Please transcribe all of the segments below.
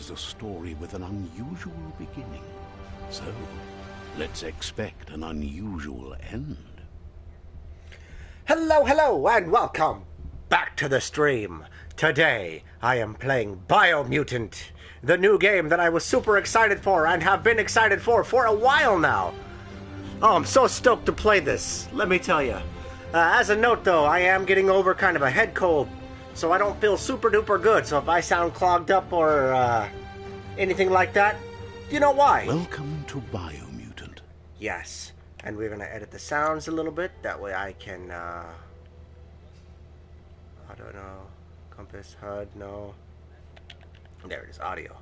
is a story with an unusual beginning. So, let's expect an unusual end. Hello, hello, and welcome back to the stream. Today, I am playing Biomutant, the new game that I was super excited for and have been excited for a while now. Oh, I'm so stoked to play this, let me tell you. As a note, though, I am getting over kind of a head cold, so I don't feel super duper good. So if I sound clogged up or anything like that, you know why. Welcome to Biomutant. Yes, and we're going to edit the sounds a little bit. That way I can, I don't know, compass, HUD, no. There it is, audio.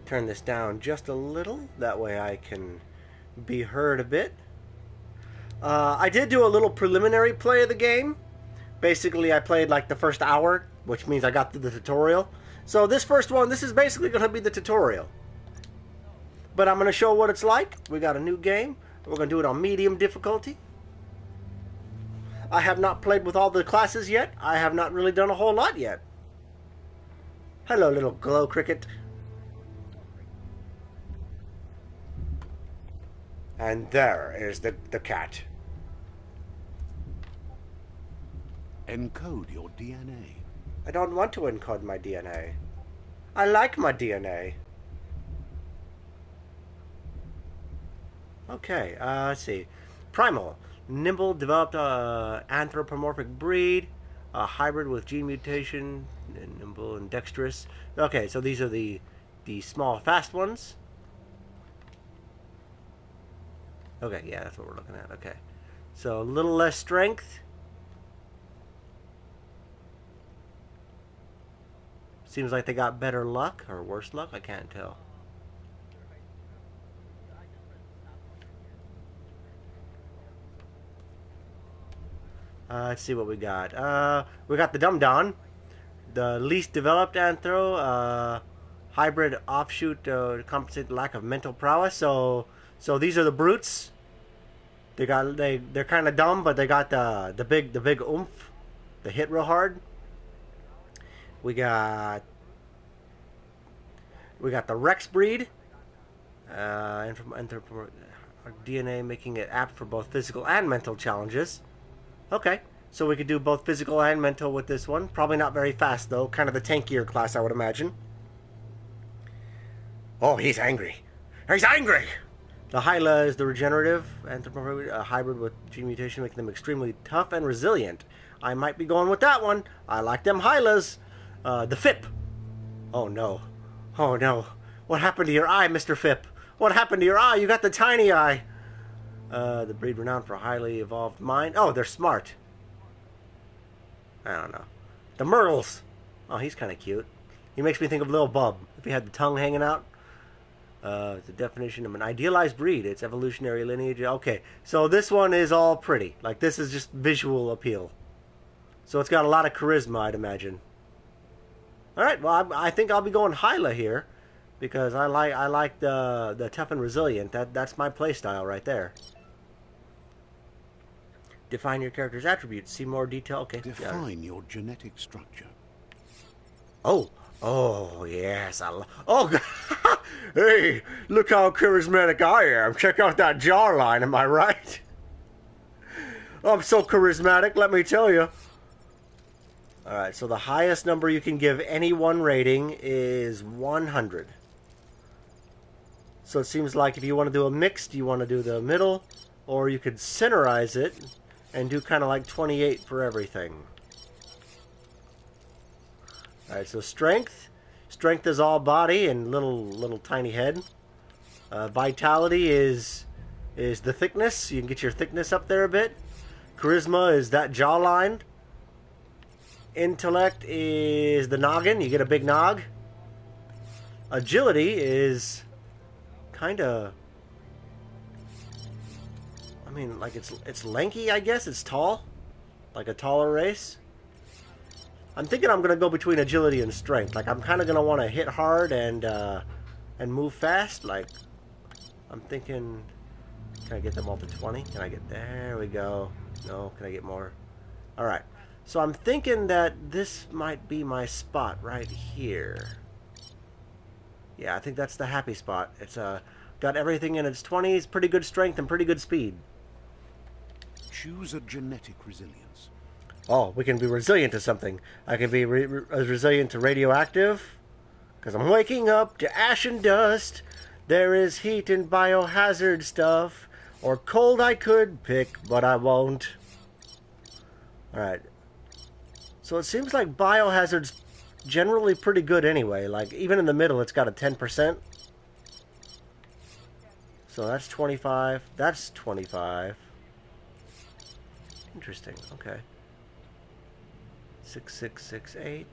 Turn this down just a little. That way I can be heard a bit. I did do a little preliminary play of the game. Basically, I played like the first hour, which means I got through the tutorial. So this first one, this is basically going to be the tutorial. But I'm going to show what it's like. We got a new game. We're going to do it on medium difficulty. I have not played with all the classes yet. I have not really done a whole lot yet. Hello, little glow cricket. And there is the cat. Encode your DNA. I don't want to encode my DNA. I like my DNA. Okay, let's see. Primal. Nimble developed anthropomorphic breed. A hybrid with gene mutation. And nimble and dexterous. Okay, so these are the small, fast ones. Okay, yeah, that's what we're looking at. Okay. So, a little less strength. Seems like they got better luck, or worse luck, I can't tell. Let's see what we got. We got the Dum-Don. The least developed anthro. Hybrid offshoot to compensate the lack of mental prowess. So these are the brutes. They're kind of dumb, but they got the big oomph. They hit real hard. We got the Rex breed. And from DNA making it apt for both physical and mental challenges. Okay, so we could do both physical and mental with this one. Probably not very fast though. Kind of the tankier class, I would imagine. Oh, he's angry. He's angry. The Hyla is the regenerative anthropomorphic hybrid with gene mutation, making them extremely tough and resilient. I might be going with that one. I like them Hylas. The Fip. Oh no. Oh no. What happened to your eye, Mr. Fip? What happened to your eye? You got the tiny eye. The breed renowned for a highly evolved mind. Oh, they're smart. I don't know. The Myrtles. Oh, he's kind of cute. He makes me think of Lil Bub. If he had the tongue hanging out. The definition of an idealized breed. Its evolutionary lineage. Okay, so this one is all pretty. Like, this is just visual appeal. So it's got a lot of charisma, I'd imagine. Alright, well, I think I'll be going Hyla here. Because I like the tough and resilient. That's my playstyle right there. Define your character's attributes. See more detail. Okay. Define your genetic structure. Oh, yes. Oh, hey, look how charismatic I am. Check out that jawline. Am I right? I'm so charismatic, let me tell you. All right. So the highest number you can give any one rating is 100. So it seems like if you want to do a mixed, you want to do the middle, or you could centerize it and do kind of like 28 for everything. Alright, so strength. Strength is all body and little tiny head. Vitality is the thickness. You can get your thickness up there a bit. Charisma is that jawline. Intellect is the noggin. You get a big nog. Agility is kind of... I mean, like, it's lanky, I guess. It's tall. Like a taller race. I'm thinking I'm going to go between agility and strength. Like, I'm kind of going to want to hit hard and move fast. Like, I'm thinking... Can I get them all to 20? Can I get... There we go. No, can I get more? Alright. So I'm thinking that this might be my spot right here. Yeah, I think that's the happy spot. It's got everything in its 20s, pretty good strength and pretty good speed. Choose a genetic resilience. Oh, we can be resilient to something. I can be resilient to radioactive, because I'm waking up to ash and dust. There is heat and biohazard stuff. Or cold I could pick, but I won't. Alright. So it seems like biohazard's generally pretty good anyway. Like, even in the middle, it's got a 10%. So that's 25. That's 25. Interesting. Okay. 6668.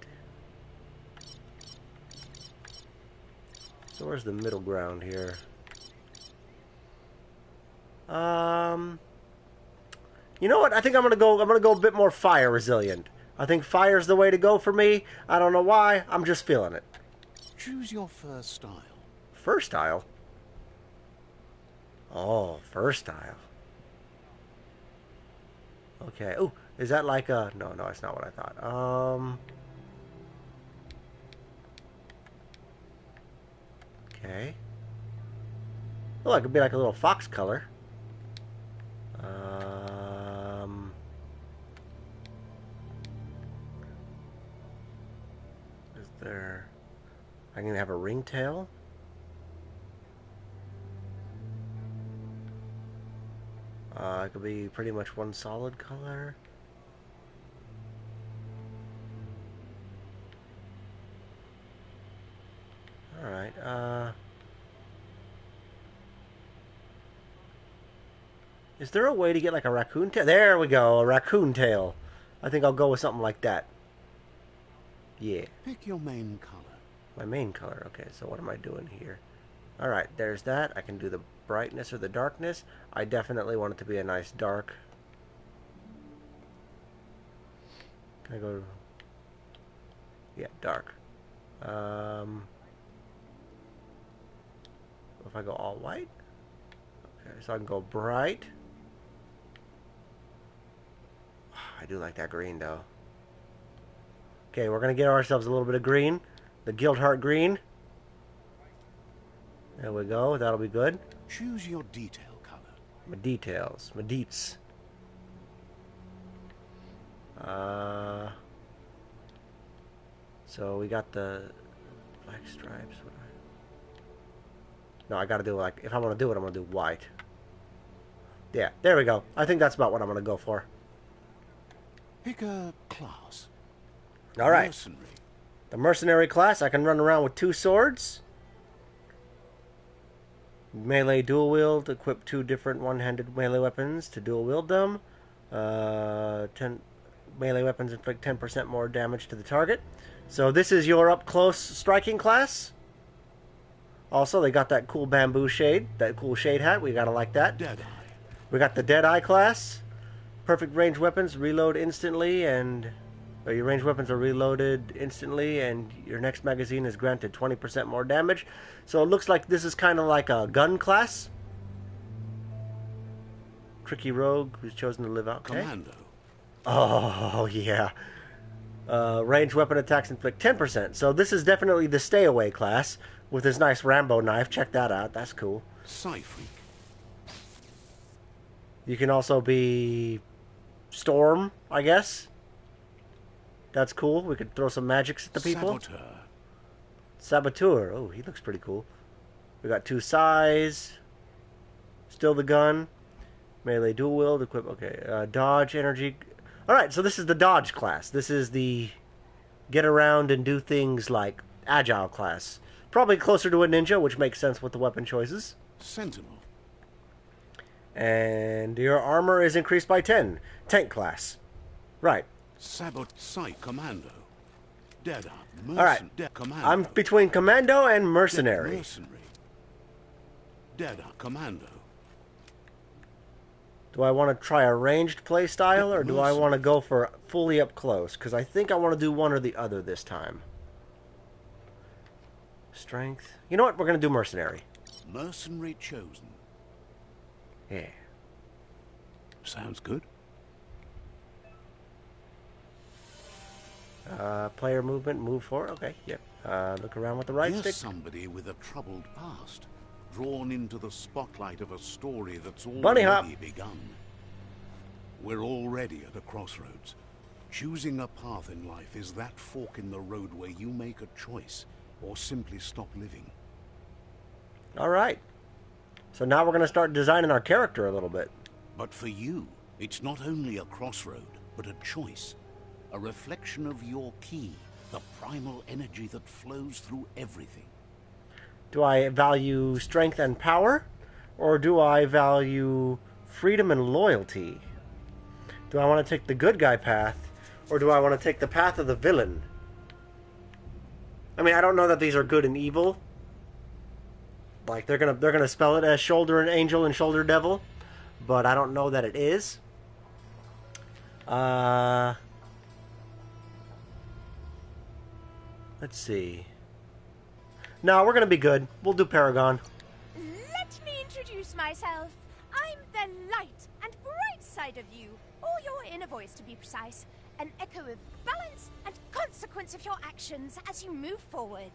So where's the middle ground here? You know what? I think I'm gonna go a bit more fire resilient. I think fire's the way to go for me. I don't know why. I'm just feeling it. Choose your first style. First style? Oh, first style. Okay. Oh, is that like a... No, it's not what I thought. Okay. Oh, it could be like a little fox color. Is there... I can have a ringtail? It could be pretty much one solid color. Alright, is there a way to get like a raccoon tail? There we go, a raccoon tail. I think I'll go with something like that. Yeah. Pick your main color. My main color. Okay, so what am I doing here? Alright, there's that. I can do the brightness or the darkness. I definitely want it to be a nice dark. Can I go... Yeah, dark. If I go all white? Okay, so I can go bright. I do like that green, though. Okay, we're going to get ourselves a little bit of green. The Guildhart green. There we go. That'll be good. Choose your detail color. My details. My deets. So we got the black stripes. No, I gotta do like, if I want to do it, I'm gonna do white. Yeah, there we go. I think that's about what I'm gonna go for. Pick a class. Alright. Mercenary. The mercenary class, I can run around with 2 swords. Melee dual wield, equip 2 different one-handed melee weapons to dual wield them. 10 melee weapons inflict 10% more damage to the target. So this is your up-close striking class. Also, they got that cool bamboo shade, that cool shade hat. We gotta like that. Deadeye. We got the Deadeye class. Perfect range weapons reload instantly, and your ranged weapons are reloaded instantly, and your next magazine is granted 20% more damage. So it looks like this is kind of like a gun class. Tricky rogue who's chosen to live out. Okay. Commando. Oh yeah. Ranged weapon attacks inflict 10%. So this is definitely the stay away class with this nice Rambo knife. Check that out. That's cool. Psy-freak. You can also be Storm, I guess. That's cool. We could throw some magics at the people. Saboteur. Oh, he looks pretty cool. We got 2 Sais. Still the gun. Melee dual wield. Equip. Okay. Dodge, energy. Alright, so this is the dodge class. This is the get around and do things like agile class. Probably closer to a ninja, which makes sense with the weapon choices. Sentinel. And your armor is increased by 10. Tank class. Right. Psych Commando. Deadeye. Alright. Commando. I'm between Commando and Mercenary. Mercenary. Deadeye Commando. Do I want to try a ranged play style, or do I want to go for fully up close? Because I think I want to do one or the other this time. Strength. You know what? We're going to do Mercenary. Mercenary chosen. Yeah. Sounds good. Player movement, move forward. Okay, yep. Look around with the right Here's stick. somebody with a troubled past, drawn into the spotlight of a story that's Bunny hop. already begun. We're already at a crossroads. Choosing a path in life is that fork in the road where you make a choice or simply stop living. All right. So now we're going to start designing our character a little bit. But for you, it's not only a crossroad, but a choice. A reflection of your key, the primal energy that flows through everything. Do I value strength and power? Or do I value freedom and loyalty? Do I want to take the good guy path? Or do I want to take the path of the villain? I mean, I don't know that these are good and evil. Like, they're gonna spell it as shoulder and angel and shoulder devil. But I don't know that it is. Let's see. No, we're gonna be good. We'll do Paragon. Let me introduce myself. I'm the light and bright side of you, or your inner voice to be precise. An echo of balance and consequence of your actions as you move forward.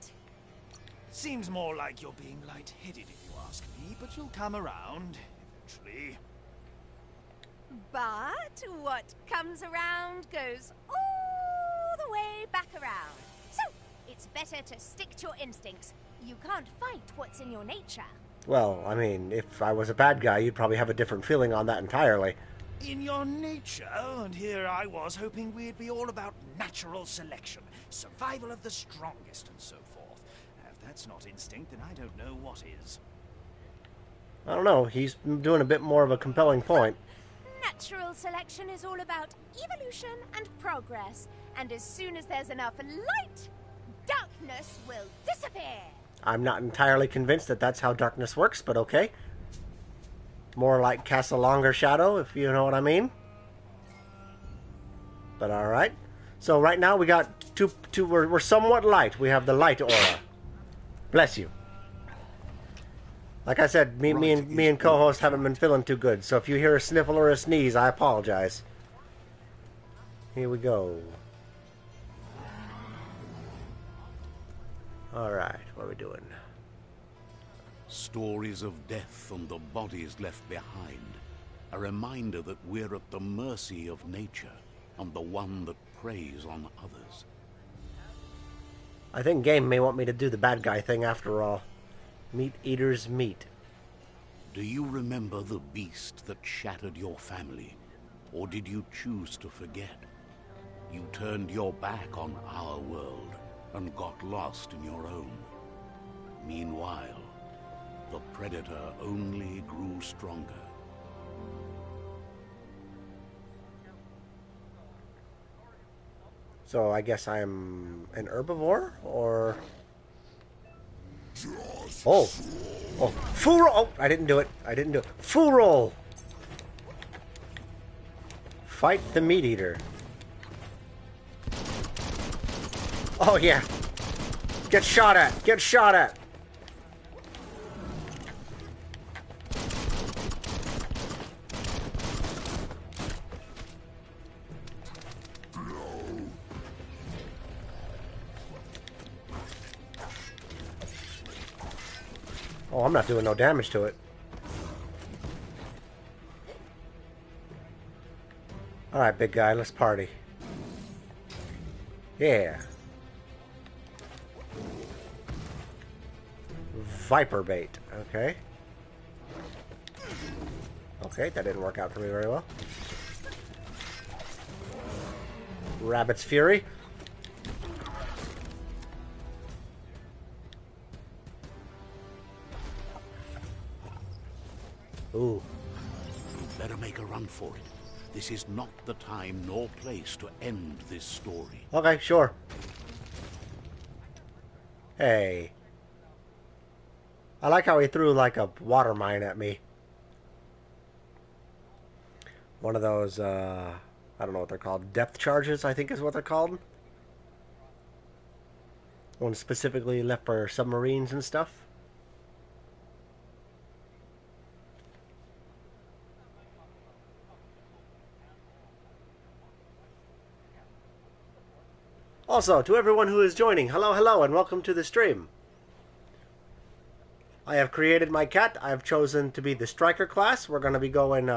Seems more like you're being light-headed if you ask me, but you'll come around, eventually. But what comes around goes all the way back around. So, it's better to stick to your instincts. You can't fight what's in your nature. Well, I mean, if I was a bad guy, you'd probably have a different feeling on that entirely. In your nature, and here I was hoping we'd be all about natural selection, survival of the strongest, and so forth. If that's not instinct, then I don't know what is. I don't know. He's doing a bit more of a compelling point. Natural selection is all about evolution and progress. And as soon as there's enough light, darkness will disappear. I'm not entirely convinced that that's how darkness works, but okay. More like cast a longer shadow, if you know what I mean. But alright. So right now we got we're somewhat light. We have the light aura. Bless you. Like I said, me and co-host haven't been feeling too good. So if you hear a sniffle or a sneeze, I apologize. Here we go. Alright, what are we doing? Stories of death and the bodies left behind. A reminder that we're at the mercy of nature and the one that preys on others. I think game may want me to do the bad guy thing after all. Meat eaters meat. Do you remember the beast that shattered your family? Or did you choose to forget? You turned your back on our world and got lost in your own. Meanwhile, the predator only grew stronger. So I guess I'm an herbivore, or... Oh! Oh! Full roll! Oh, I didn't do it. I didn't do it. Full roll! Fight the meat eater. Oh, yeah. Get shot at! Get shot at! Oh, I'm not doing no damage to it. Alright, big guy, let's party. Yeah. Viper bait, okay. Okay, that didn't work out for me very well. Rabbit's Fury. Ooh. You better make a run for it. This is not the time nor place to end this story. Okay, sure. Hey. I like how he threw like a water mine at me. One of those, I don't know what they're called. Depth charges, I think is what they're called. One specifically left for submarines and stuff. Also, to everyone who is joining, hello, hello, and welcome to the stream. I have created my cat. I have chosen to be the striker class. We're going to be going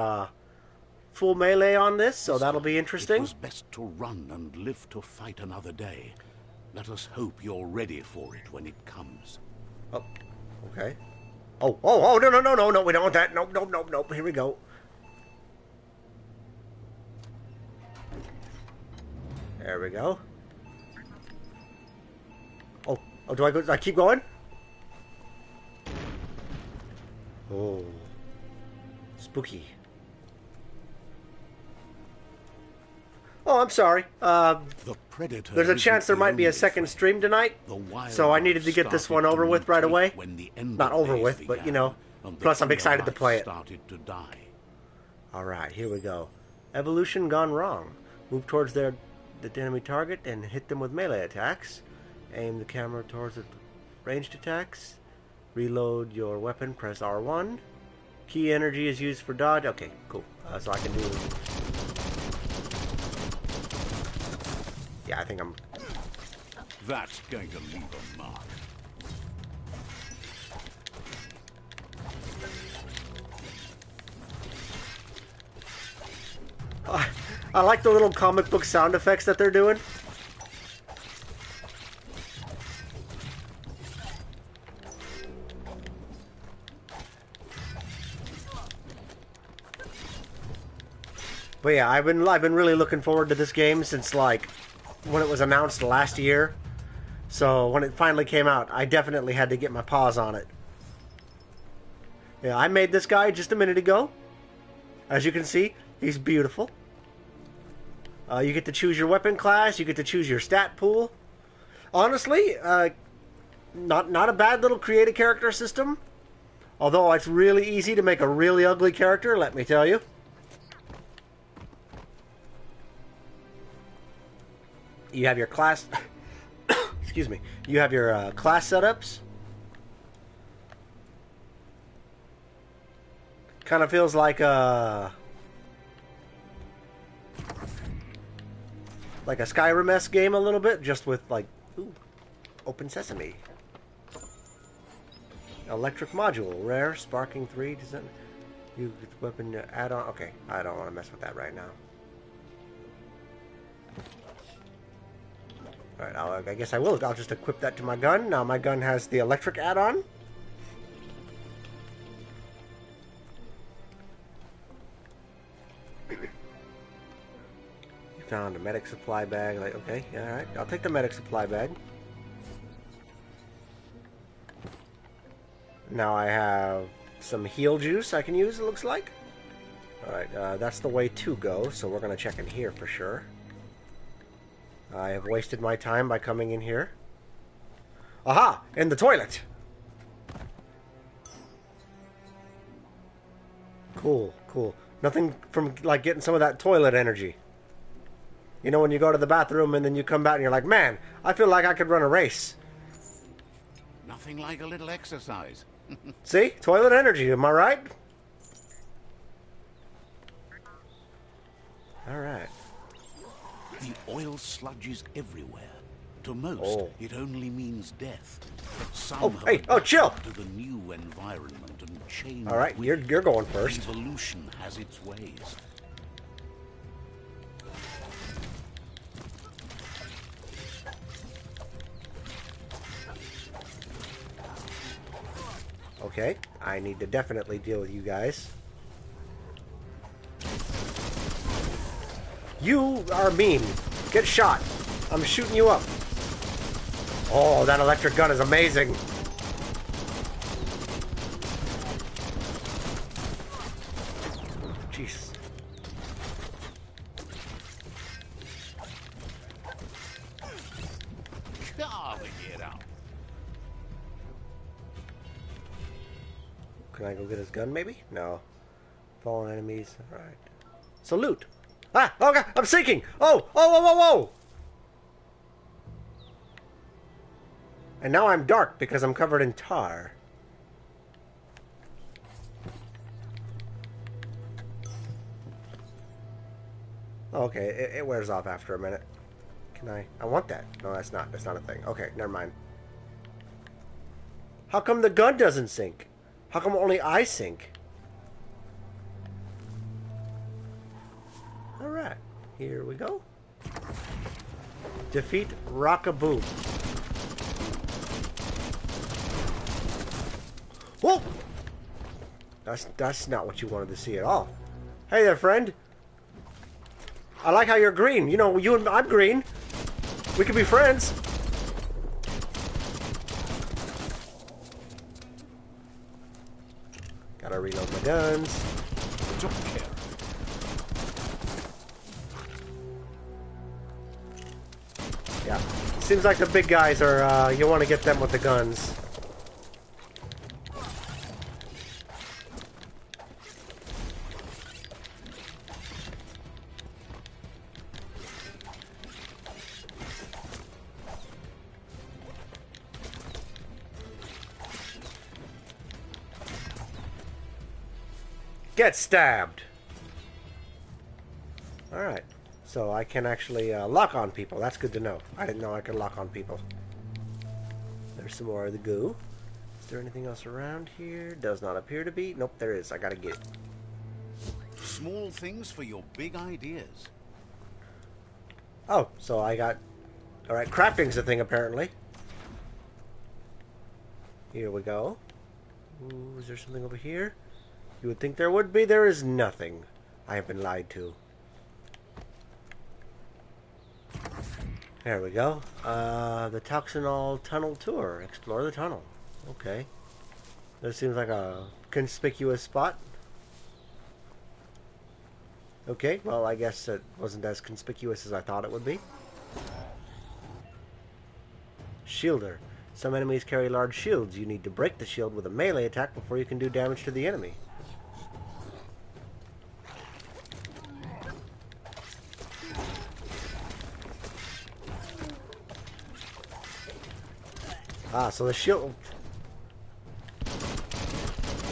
full melee on this, so that'll be interesting. It was best to run and live to fight another day. Let us hope you're ready for it when it comes. Oh, okay. Oh, no, we don't want that. Nope, here we go. There we go. Oh, do I go? I keep going? Oh, spooky. Oh, I'm sorry. The predator There's a chance there might be a second stream tonight, so I needed to get this one over with right away. Not over with, but you know. Plus, I'm excited to play it. Alright, here we go. Evolution gone wrong. Move towards the enemy target and hit them with melee attacks. Aim the camera towards the ranged attacks. Reload your weapon, press R1. Key energy is used for dodge. Okay, cool. So I can do... Yeah, I think I'm... That's going to leave a mark. I like the little comic book sound effects that they're doing. But yeah, I've been really looking forward to this game since like when it was announced last year. So when it finally came out, I definitely had to get my paws on it. Yeah, I made this guy just a minute ago. As you can see, he's beautiful. You get to choose your weapon class. You get to choose your stat pool. Honestly, not a bad little create a character system. Although it's really easy to make a really ugly character, let me tell you. You have your class... excuse me. You have your class setups. Kind of feels like a Skyrim-esque game a little bit, just with like, ooh, open sesame. Electric module, rare, sparking 3, does that, you get the weapon add-on, okay, I don't want to mess with that right now. Alright, I guess I will, I'll just equip that to my gun. Now my gun has the electric add-on. Found a medic supply bag. Like, okay, yeah, alright. I'll take the medic supply bag. Now I have some heal juice I can use, it looks like. Alright, that's the way to go, so we're going to check in here for sure. I have wasted my time by coming in here. Aha! In the toilet! Cool, cool. Nothing from, like, getting some of that toilet energy. You know, when you go to the bathroom and then you come back and you're like, man, I feel like I could run a race. Nothing like a little exercise. See? Toilet energy, am I right? Alright. The oil sludge is everywhere. To most, it only means death. But some chill! to the new environment and change. Alright, you're going first. Evolution has its ways. Okay, I need to definitely deal with you guys. You are mean. Get shot. I'm shooting you up. Oh, that electric gun is amazing. Jeez. Can I go get his gun, maybe? No. Fallen enemies. Alright. Salute! Ah! Oh, God! I'm sinking! Oh! Oh! And now I'm dark because I'm covered in tar. Okay, it wears off after a minute. Can I want that. No, that's not a thing. Okay, never mind. How come the gun doesn't sync? How come only I sync? Alright, here we go. Defeat Rockaboo. Whoa! That's not what you wanted to see at all. Hey there, friend. I like how you're green. You know, you and I'm green. We could be friends. Gotta reload my guns. Don't care. Yeah. Seems like the big guys are, you want to get them with the guns. Get stabbed! Alright. So I can actually lock on people. That's good to know. I didn't know I could lock on people. There's some more of the goo. Is there anything else around here? Does not appear to be. Nope, there is. I gotta get it. Small things for your big ideas. Oh, so I got... Alright, crafting's a thing apparently. Here we go. Ooh, is there something over here? You would think there would be. There is nothing. I have been lied to. There we go. The Toxinol Tunnel Tour. Explore the tunnel. Okay. That seems like a conspicuous spot. Okay, well, I guess it wasn't as conspicuous as I thought it would be. Shielder. Some enemies carry large shields. You need to break the shield with a melee attack before you can do damage to the enemy. Ah, so the shield...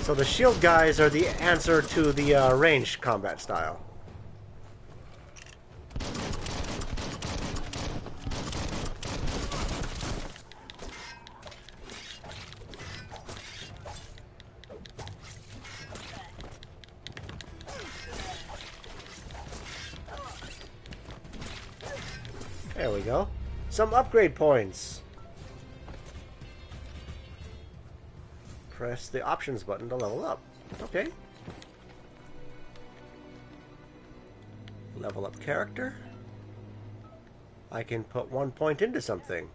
So the shield guys are the answer to the ranged combat style. There we go. Some upgrade points. Press the options button to level up. Okay. Level up character. I can put 1 point into something.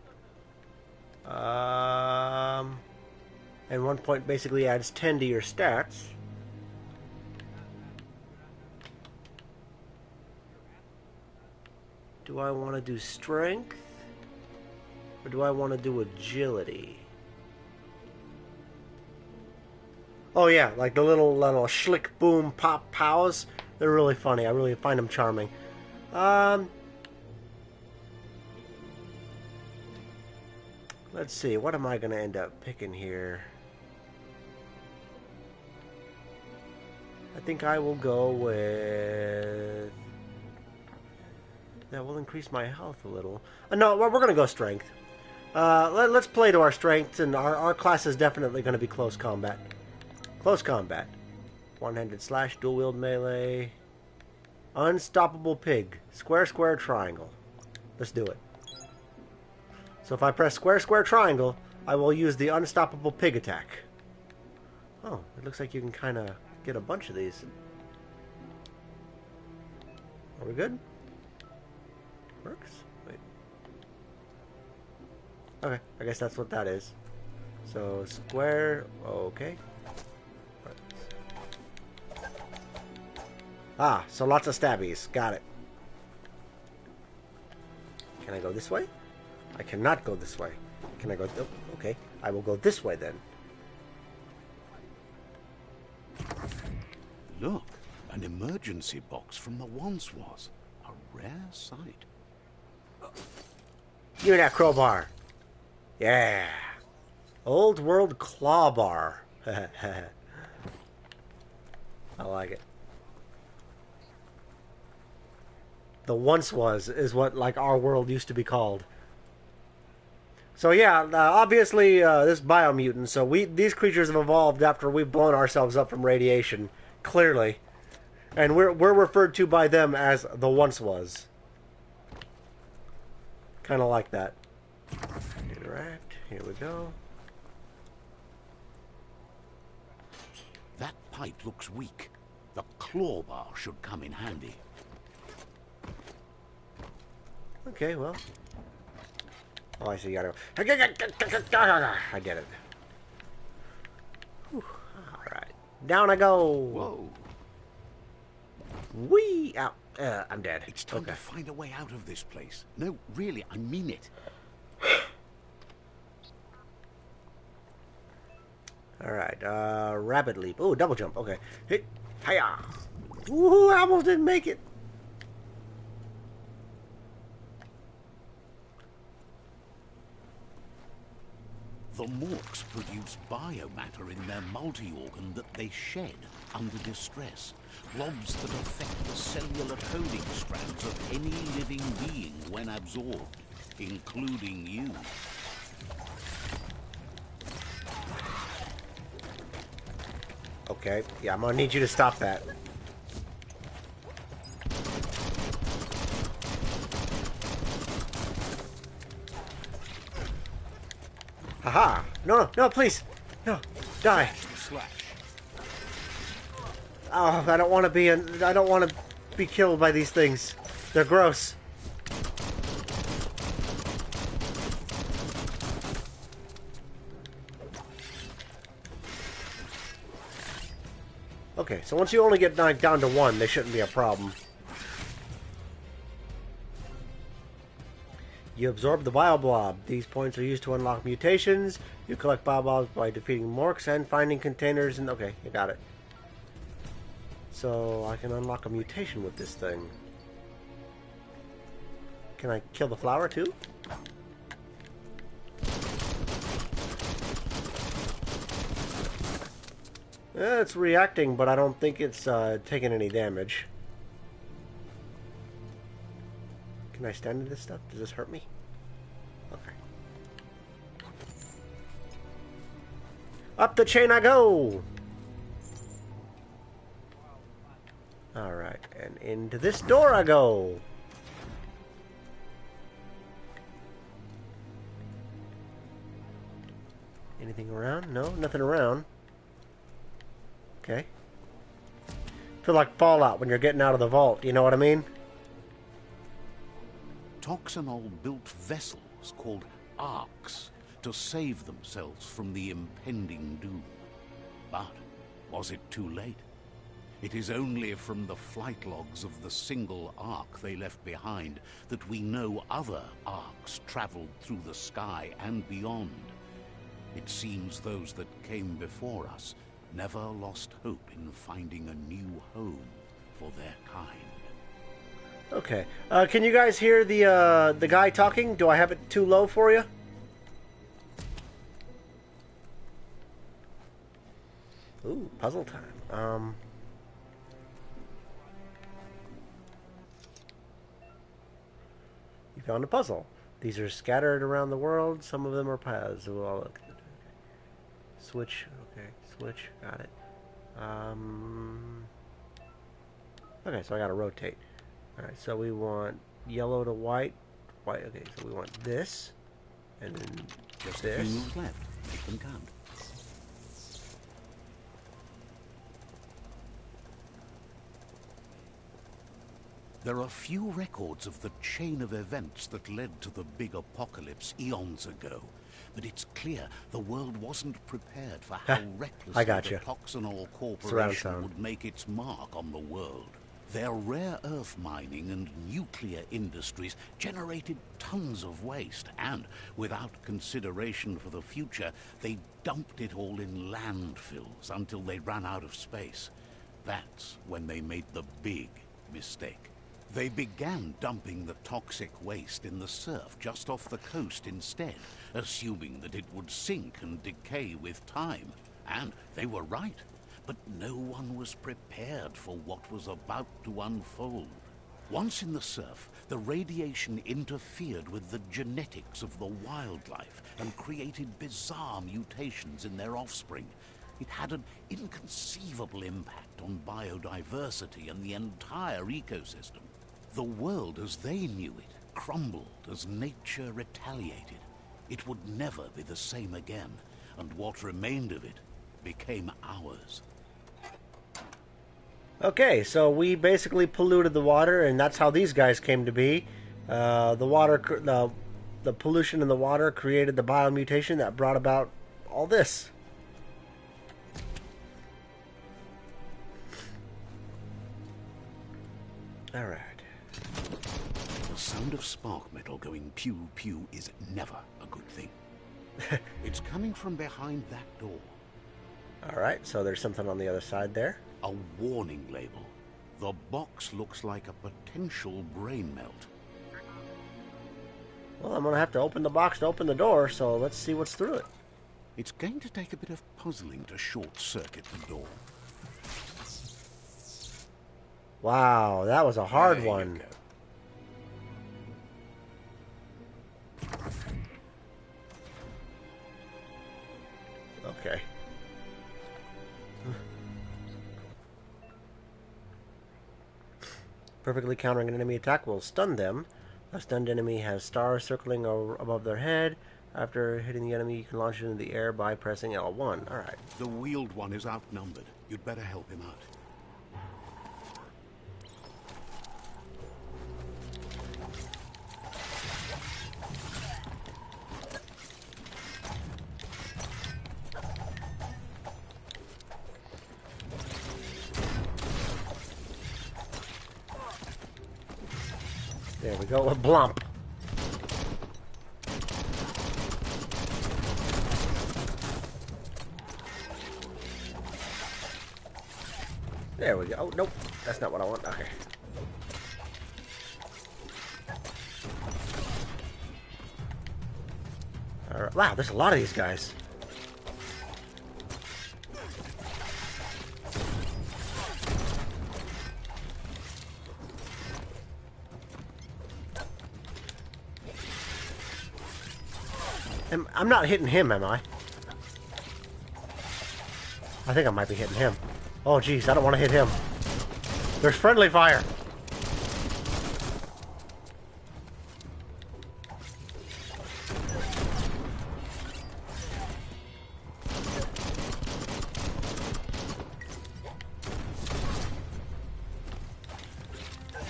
And 1 point basically adds 10 to your stats. Do I want to do strength? Or do I want to do agility? Oh yeah, like the little schlick boom pop pows. They're really funny. I really find them charming. Let's see. What am I going to end up picking here? I think I will go with... That will increase my health a little. No, we're going to go strength. Let's play to our strengths, and our class is definitely going to be close combat. Close combat. One-handed slash, dual-wield melee. Unstoppable pig. Square, square, triangle. Let's do it. So if I press square, square, triangle, I will use the unstoppable pig attack. Oh, it looks like you can kind of get a bunch of these. Are we good? Works? Wait. Okay, I guess that's what that is. So, square, okay. Ah, so lots of stabbies. Got it. Can I go this way? I cannot go this way. Can I go... Oh, okay, I will go this way then. Look, an emergency box from the once was. A rare sight. Give me that crowbar. Yeah. Old world claw bar. I like it. The once was is what like our world used to be called. So yeah, obviously this biomutant. So these creatures have evolved after we've blown ourselves up from radiation, clearly, and we're referred to by them as the once was. Kind of like that. Interact. Here we go. That pipe looks weak. The claw bar should come in handy. Okay, well. Oh, I see. You gotta go. I get it. Whew. All right, down I go. Whoa! Whee! Out. I'm dead. It's time to find a way out of this place. No, really, I mean it. All right, rabbit leap. Oh, double jump. Okay. Hit. Hiya! Woohoo! I almost didn't make it. The Morks produce biomatter in their multi-organ that they shed under distress. Blobs that affect the cellular coding strands of any living being when absorbed, including you. Okay, yeah, I'm gonna need you to stop that. Haha! No, no, please! No, die! Slash. Oh, I don't want to be I don't want to be killed by these things. They're gross. Okay, so once you only get down to one, they shouldn't be a problem. You absorb the Bioblob. These points are used to unlock mutations. You collect Bioblobs by defeating Morks and finding containers. And okay, you got it. So I can unlock a mutation with this thing. Can I kill the flower too? It's reacting, but I don't think it's taking any damage. Can I stand in this stuff? Does this hurt me? Okay. Up the chain I go! Alright, and into this door I go! Anything around? No, nothing around. Okay. Feel like Fallout when you're getting out of the vault, you know what I mean? Toxanol built vessels called arks to save themselves from the impending doom. But was it too late? It is only from the flight logs of the single ark they left behind that we know other arks traveled through the sky and beyond. It seems those that came before us never lost hope in finding a new home for their kind. Okay. Can you guys hear the guy talking? Do I have it too low for you? Ooh, puzzle time. You found a puzzle. These are scattered around the world. Some of them are paths. Well, look. Switch. Okay, switch. Got it. Okay, so I gotta rotate. Alright, so we want yellow to white. White, okay, so we want this. And then just this. A few moves left. Make them count. There are few records of the chain of events that led to the big apocalypse eons ago. But it's clear the world wasn't prepared for how recklessly the Toxanol Corporation would make its mark on the world. Their rare earth mining and nuclear industries generated tons of waste, and without consideration for the future, they dumped it all in landfills until they ran out of space. That's when they made the big mistake. They began dumping the toxic waste in the surf just off the coast instead, assuming that it would sink and decay with time. And they were right. But no one was prepared for what was about to unfold. Once in the surf, the radiation interfered with the genetics of the wildlife and created bizarre mutations in their offspring. It had an inconceivable impact on biodiversity and the entire ecosystem. The world as they knew it crumbled as nature retaliated. It would never be the same again, and what remained of it became ours. Okay, so we basically polluted the water, and that's how these guys came to be. The pollution in the water created the biomutation that brought about all this. All right. The sound of spark metal going pew pew is never a good thing. It's coming from behind that door. All right, so there's something on the other side there. A warning label. The box looks like a potential brain melt. Well, I'm going to have to open the box to open the door, so let's see what's through it. It's going to take a bit of puzzling to short-circuit the door. Wow, that was a hard There you one. go. Okay. Perfectly countering an enemy attack will stun them. A stunned enemy has stars circling above their head. After hitting the enemy, you can launch it into the air by pressing L1. Alright. The wheeled one is outnumbered. You'd better help him out. There we go, a blump. There we go. Oh, nope. That's not what I want. Okay. Alright. Wow, there's a lot of these guys. I'm not hitting him, am I? I think I might be hitting him. Oh, geez, I don't want to hit him. There's friendly fire.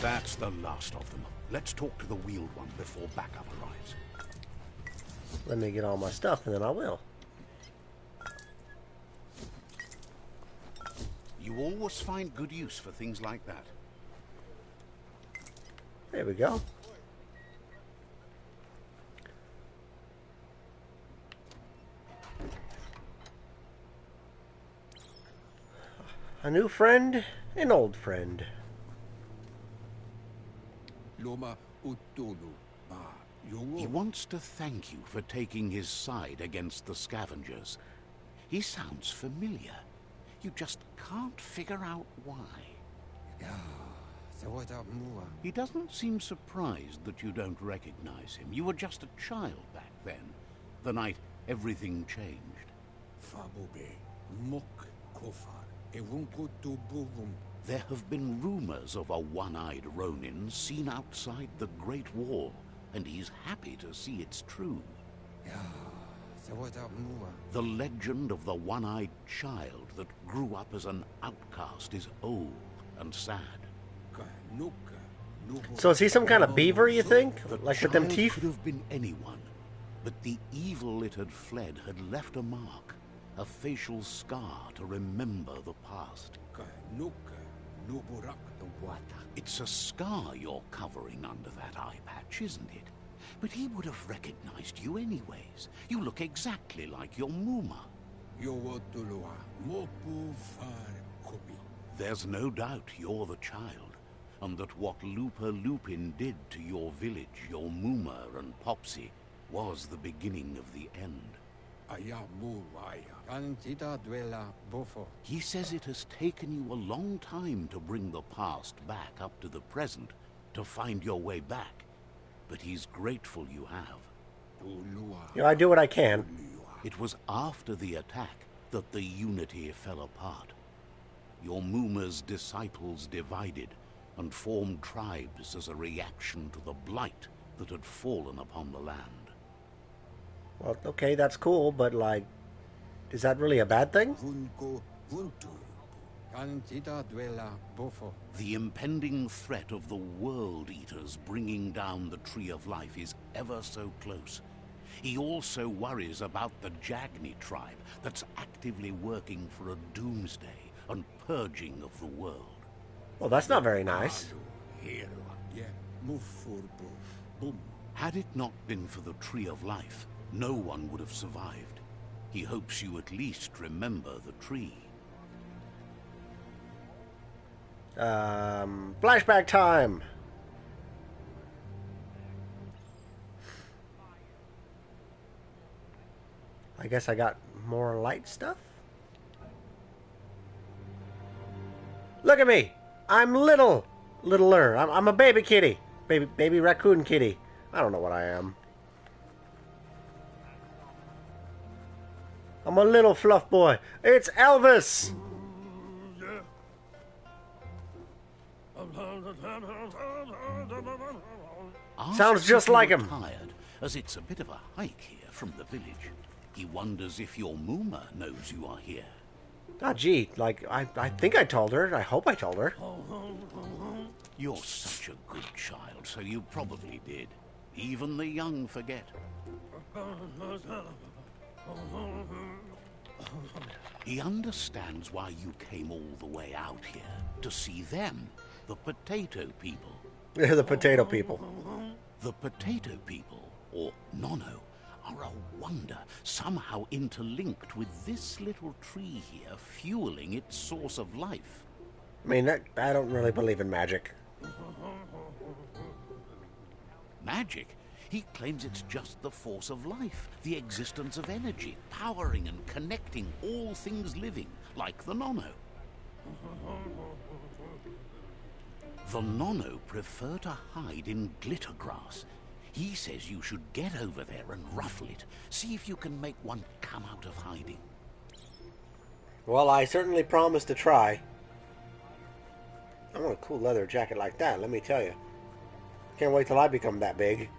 That's the last of them. Let's talk to the wheeled one before backup arrives. Let me get all my stuff, and then I will. You always find good use for things like that. There we go. A new friend, an old friend. He wants to thank you for taking his side against the scavengers. He sounds familiar. You just can't figure out why. He doesn't seem surprised that you don't recognize him. You were just a child back then, the night everything changed. There have been rumors of a one-eyed Ronin seen outside the Great Wall, and he's happy to see it's true. The legend of the one-eyed child that grew up as an outcast is old and sad. So is he some kind of beaver, you think? The Like with them child teeth? could have been anyone, but the evil it had fled had left a mark, a facial scar to remember the past. It's a scar you're covering under that eye patch, isn't it? But he would have recognized you anyways. You look exactly like your Muma. There's no doubt you're the child, and that what Lupa Lupin did to your village, your Muma and Popsy, was the beginning of the end. He says it has taken you a long time to bring the past back up to the present, to find your way back, but he's grateful you have. You know, I do what I can. It was after the attack that the unity fell apart. Your Muma's disciples divided and formed tribes as a reaction to the blight that had fallen upon the land. Well, okay, that's cool, but, like, is that really a bad thing? The impending threat of the World Eaters bringing down the Tree of Life is ever so close. He also worries about the Jagni tribe that's actively working for a doomsday and purging of the world. Well, that's not very nice. Had it not been for the Tree of Life, no one would have survived. He hopes you at least remember the tree. Flashback time! I guess I got more light stuff? Look at me! I'm littler. I'm a baby kitty. Baby raccoon kitty. I don't know what I am. I'm a little fluff boy. It's Elvis! Sounds just like him. Tired, as it's a bit of a hike here from the village. He wonders if your Muma knows you are here. Ah, gee, like, I think I told her. I hope I told her. You're such a good child, so you probably did. Even the young forget. He understands why you came all the way out here, to see them, the potato people. They're the potato people. The potato people, or Nono, are a wonder, somehow interlinked with this little tree here, fueling its source of life. I mean, I don't really believe in magic. Magic? He claims it's just the force of life, the existence of energy, powering and connecting all things living, like the Nono. The Nono prefer to hide in glitter grass. He says you should get over there and ruffle it. See if you can make one come out of hiding. Well, I certainly promise to try. I want a cool leather jacket like that, let me tell you. Can't wait till I become that big.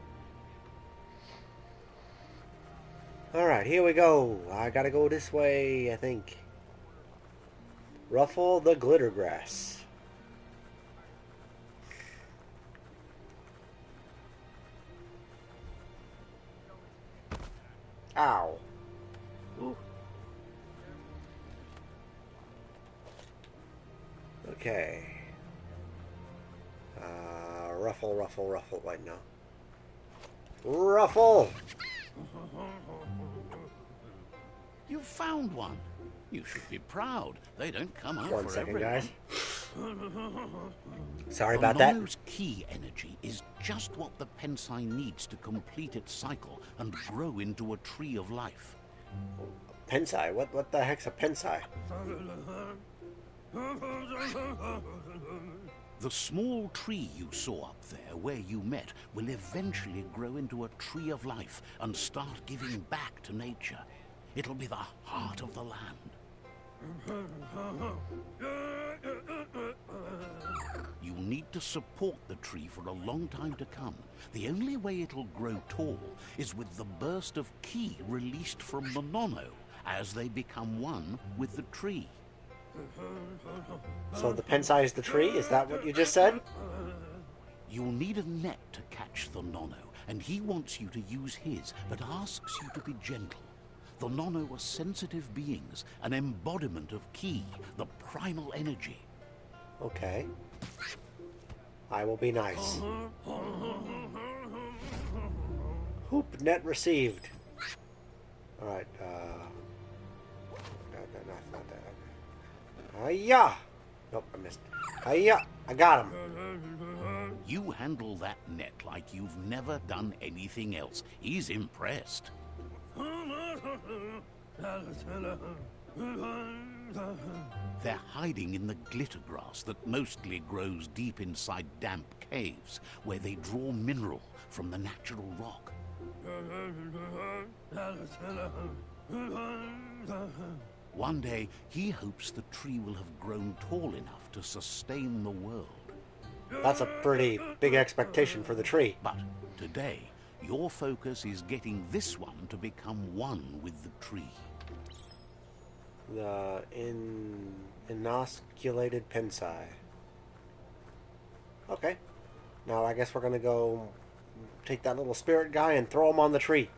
Alright, here we go. I gotta go this way, I think. Ruffle the glitter grass. Ow. Ooh. Okay. Ruffle. Wait, no. Ruffle! You found one. You should be proud. They don't come out One for second, everyone. guys. Sorry about that. Nono's key energy is just what the Pensai needs to complete its cycle and grow into a tree of life. Pensai? What the heck's a Pensai? The small tree you saw up there where you met will eventually grow into a tree of life and start giving back to nature. It'll be the heart of the land. You need to support the tree for a long time to come. The only way it'll grow tall is with the burst of ki released from the Nono as they become one with the tree. So the Pensai is the tree? Is that what you just said? You'll need a net to catch the Nono, and he wants you to use his, but asks you to be gentle. The Nono are sensitive beings, an embodiment of ki, the primal energy. Okay. I will be nice. Hoop net received. Alright, not that. Hiya! Nope, I missed. Hiya! I got him. You handle that net like you've never done anything else. He's impressed. They're hiding in the glitter grass that mostly grows deep inside damp caves, where they draw mineral from the natural rock. One day, he hopes the tree will have grown tall enough to sustain the world. That's a pretty big expectation for the tree. But today, your focus is getting this one to become one with the tree. The inosculated pensai. Okay. Now I guess we're going to go take that little spirit guy and throw him on the tree.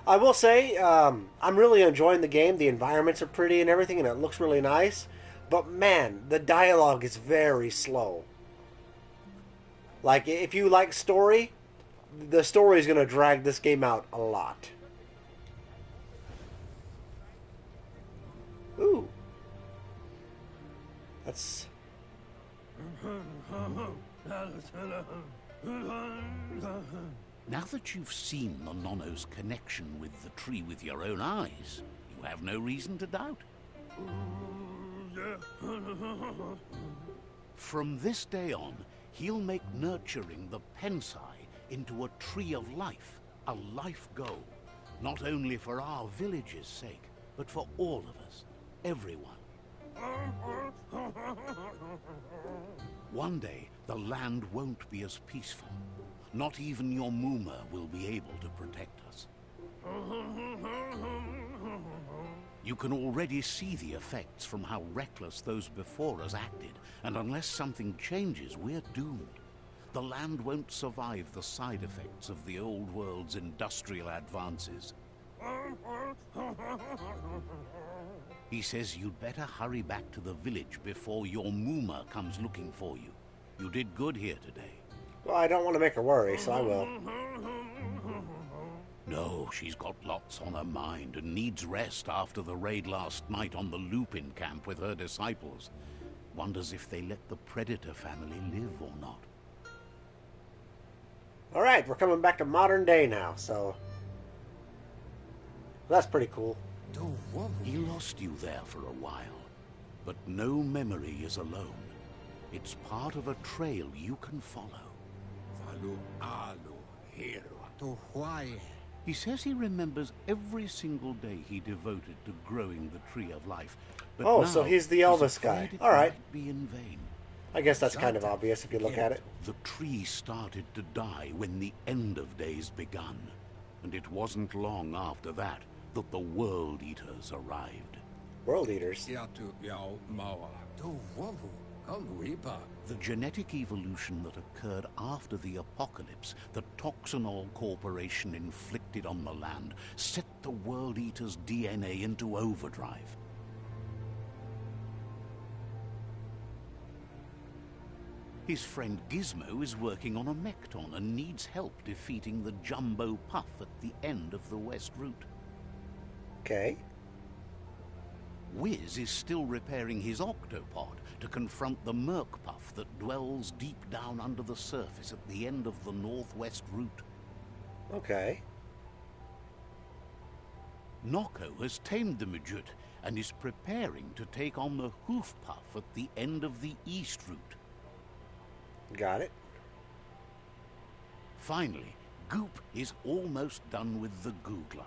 I will say, I'm really enjoying the game. The environments are pretty and everything, and it looks really nice. But man, the dialogue is very slow. Like, if you like story, the story is going to drag this game out a lot. Ooh. That's... Now that you've seen the Nonno's connection with the tree with your own eyes, you have no reason to doubt. From this day on, he'll make nurturing the pensai into a tree of life, a life goal, not only for our village's sake, but for all of us, everyone. One day, the land won't be as peaceful. Not even your Muma will be able to protect us. You can already see the effects from how reckless those before us acted, and unless something changes, we're doomed. The land won't survive the side effects of the old world's industrial advances. He says you'd better hurry back to the village before your Muma comes looking for you. You did good here today. Well, I don't want to make her worry, so I will. No, she's got lots on her mind and needs rest after the raid last night on the Lupin camp with her disciples. Wonders if they let the Predator family live or not. Alright, we're coming back to modern day now, so... That's pretty cool. He lost you there for a while, but no memory is alone. It's part of a trail you can follow. He says he remembers every single day he devoted to growing the Tree of Life. But oh, now so he's the Elvis guy. it Alright. might be in vain. I guess that's kind of obvious if you look at it. The tree started to die when the end of days begun. And it wasn't long after that that the World Eaters arrived. World Eaters? The genetic evolution that occurred after the apocalypse that Toxinol Corporation inflicted on the land set the World Eater's DNA into overdrive. His friend Gizmo is working on a Mekton and needs help defeating the Jumbo Puff at the end of the West Route. Okay. Wiz is still repairing his octopod to confront the Merc Puff that dwells deep down under the surface at the end of the Northwest Route. Okay. Nocco has tamed the Majut and is preparing to take on the Hoof Puff at the end of the East Route. Got it. Finally, Goop is almost done with the Goo Glide,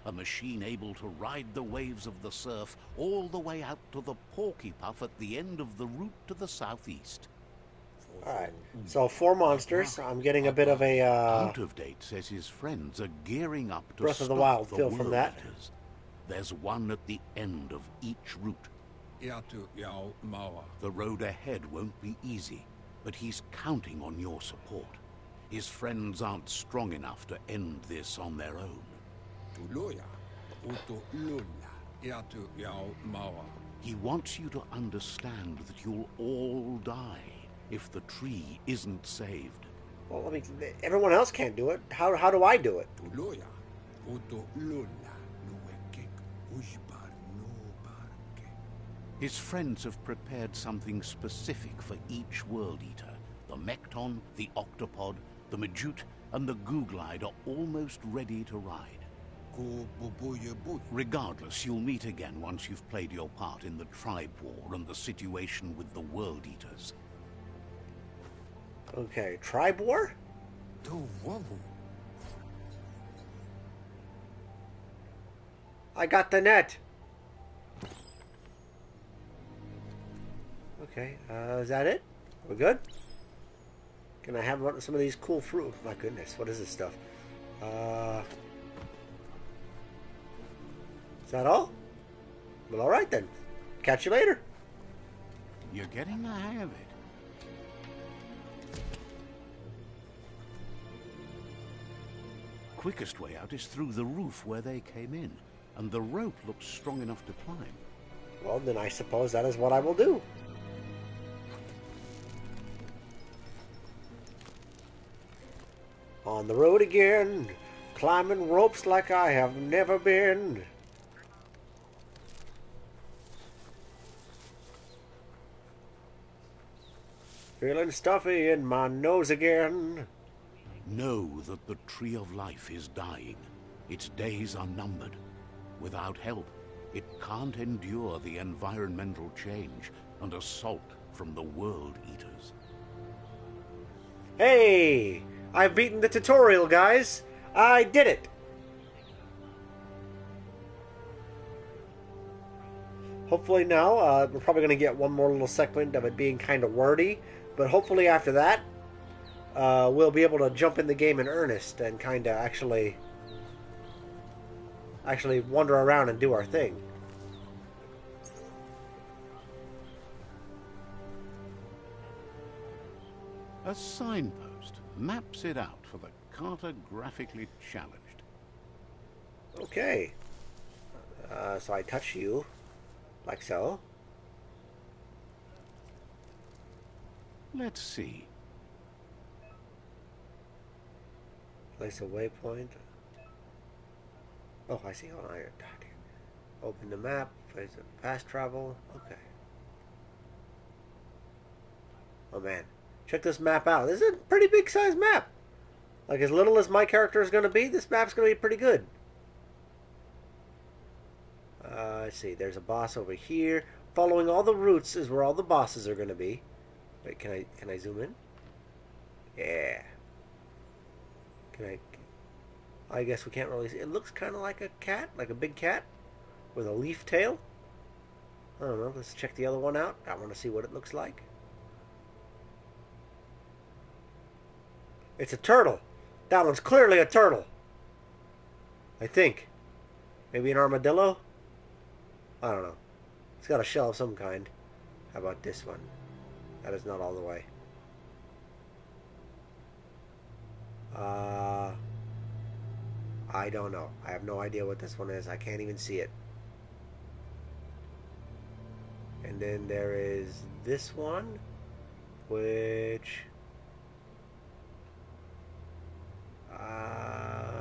a machine able to ride the waves of the surf all the way out to the Porky Puff at the end of the route to the southeast. Alright, so 4 monsters. I'm getting a bit of a, Out of Date says his friends are gearing up to Breath of the stop Wild the feel from World that. Eaters. There's one at the end of each route. The road ahead won't be easy, but he's counting on your support. His friends aren't strong enough to end this on their own. He wants you to understand that you'll all die if the tree isn't saved. Well, I mean, everyone else can't do it. How do I do it? His friends have prepared something specific for each World Eater. The Mekton, the Octopod, the Majute, and the Googlide are almost ready to ride. Regardless, you'll meet again once you've played your part in the tribe war and the situation with the World Eaters. Okay, tribe war? I got the net. Okay, is that it? We're good? Can I have some of these cool fruit? My goodness, what is this stuff? Is that all? Well, alright then. Catch you later. You're getting the hang of it. Quickest way out is through the roof where they came in, and the rope looks strong enough to climb. Well, then I suppose that is what I will do. On the road again, climbing ropes like I have never been. Feeling stuffy in my nose again. Know that the Tree of Life is dying. Its days are numbered. Without help, it can't endure the environmental change and assault from the World Eaters. Hey! I've beaten the tutorial, guys! I did it! Hopefully now, we're probably going to get one more little segment of it being kind of wordy, but hopefully after that, we'll be able to jump in the game in earnest and kind of actually wander around and do our thing. A signpost maps it out for the cartographically challenged. Okay. So I touch you, like so. Let's see. Place a waypoint. Oh, I see. Hold on here. Open the map. Place a fast travel. Okay. Oh man, check this map out. This is a pretty big size map. Like as little as my character is going to be, this map's going to be pretty good. Let's see. There's a boss over here. Following all the routes is where all the bosses are going to be. Wait, can I zoom in? Yeah. I guess we can't really see. It looks kind of like a cat, like a big cat with a leaf tail. I don't know. Let's check the other one out. I want to see what it looks like. It's a turtle. That one's clearly a turtle. I think. Maybe an armadillo? I don't know. It's got a shell of some kind. How about this one? That is not all the way. I don't know. I have no idea what this one is. I can't even see it. And then there is this one, which...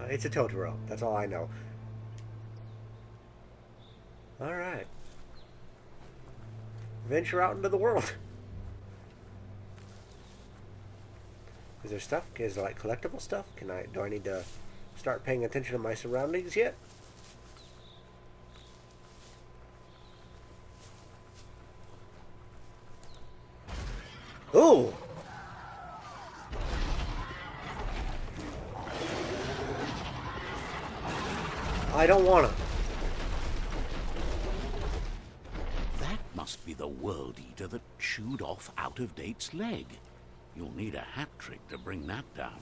it's a Totoro. That's all I know. Alright. Venture out into the world. Is there stuff? Is there like collectible stuff? Do I need to start paying attention to my surroundings yet? Ooh! I don't wanna. That must be the World Eater that chewed off Out-of-Date's leg. You'll need a hat trick to bring that down.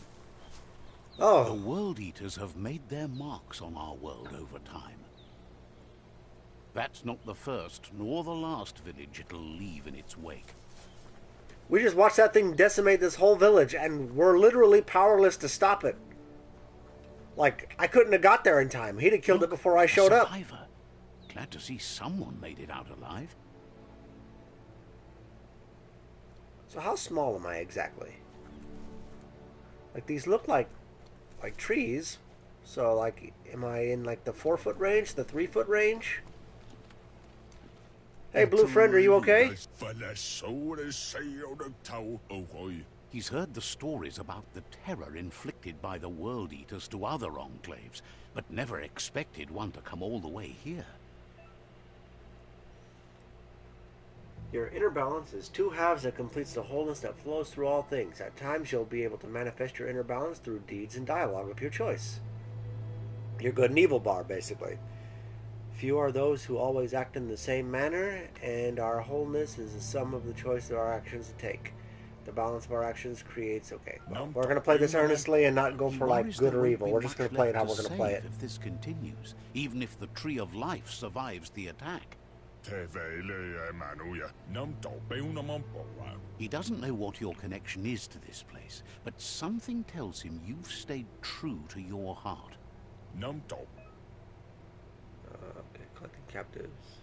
Oh. The World Eaters have made their marks on our world over time. That's not the first nor the last village it'll leave in its wake. We just watched that thing decimate this whole village, and we're literally powerless to stop it. Like, I couldn't have got there in time. He'd have killed it before I showed up. Glad to see someone made it out alive. So how small am I exactly? Like, these look like trees. So, like, am I in, like, the 4-foot range? The 3-foot range? Hey, blue friend, are you okay? He's heard the stories about the terror inflicted by the World Eaters to other enclaves, but never expected one to come all the way here. Your inner balance is two halves that completes the wholeness that flows through all things. At times, you'll be able to manifest your inner balance through deeds and dialogue of your choice. Your good and evil bar, basically. Few are those who always act in the same manner, and our wholeness is the sum of the choice of our actions to take. The balance of our actions creates... Okay, well, we're going to play this earnestly and not go for, like, good or evil. We're just going to play it how we're going to play it. If this continues, even if the Tree of Life survives the attack. He doesn't know what your connection is to this place, but something tells him you've stayed true to your heart. Okay, collecting captives.